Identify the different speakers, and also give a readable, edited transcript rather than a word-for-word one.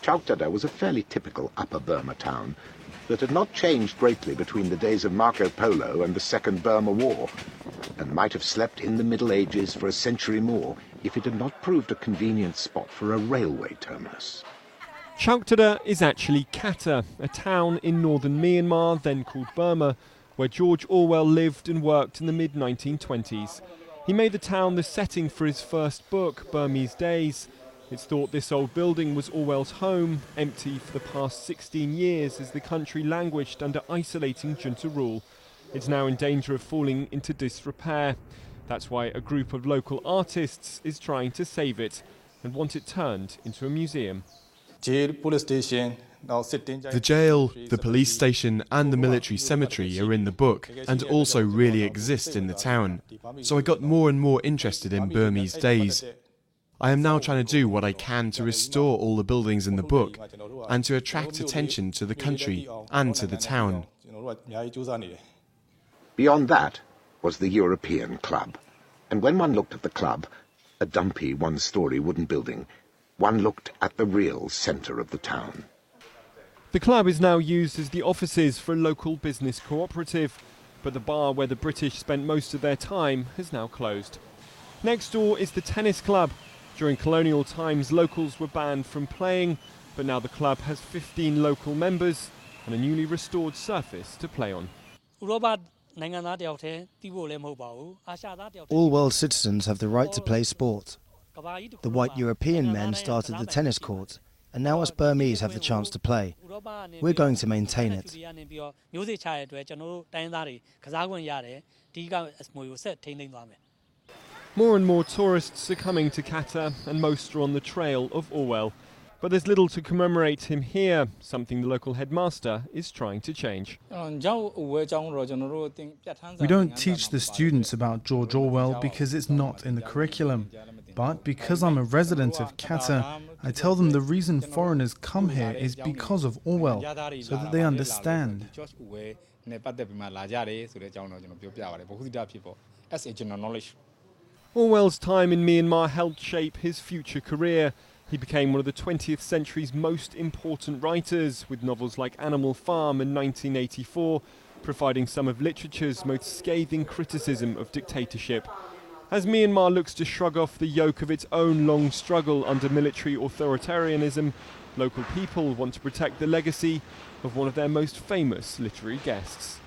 Speaker 1: Chowktada was a fairly typical Upper Burma town that had not changed greatly between the days of Marco Polo and the Second Burma War, and might have slept in the Middle Ages for a century more if it had not proved a convenient spot for a railway terminus.
Speaker 2: Chowktada is actually Katha, a town in northern Myanmar, then called Burma, where George Orwell lived and worked in the mid-1920s. He made the town the setting for his first book, Burmese Days. It's thought this old building was Orwell's home, empty for the past 16 years as the country languished under isolating junta rule. It's now in danger of falling into disrepair. That's why a group of local artists is trying to save it and want it turned into a museum.
Speaker 3: The jail, the police station and the military cemetery are in the book and also really exist in the town. So I got more and more interested in Burmese Days. I am now trying to do what I can to restore all the buildings in the book and to attract attention to the country and to the town.
Speaker 1: Beyond that was the European Club. And when one looked at the club, a dumpy one-storey wooden building, one looked at the real centre of the town.
Speaker 2: The club is now used as the offices for a local business cooperative, but the bar where the British spent most of their time has now closed. Next door is the tennis club. During colonial times, locals were banned from playing, but now the club has 15 local members and a newly restored surface to play on.
Speaker 4: All world citizens have the right to play sport. The white European men started the tennis court, and now us Burmese have the chance to play. We're going to maintain it.
Speaker 2: More and more tourists are coming to Katha, and most are on the trail of Orwell. But there's little to commemorate him here, something the local headmaster is trying to change.
Speaker 5: We don't teach the students about George Orwell because it's not in the curriculum. But because I'm a resident of Katha, I tell them the reason foreigners come here is because of Orwell, so that they understand.
Speaker 2: Orwell's time in Myanmar helped shape his future career. He became one of the 20th century's most important writers, with novels like Animal Farm in 1984, providing some of literature's most scathing criticism of dictatorship. As Myanmar looks to shrug off the yoke of its own long struggle under military authoritarianism, local people want to protect the legacy of one of their most famous literary guests.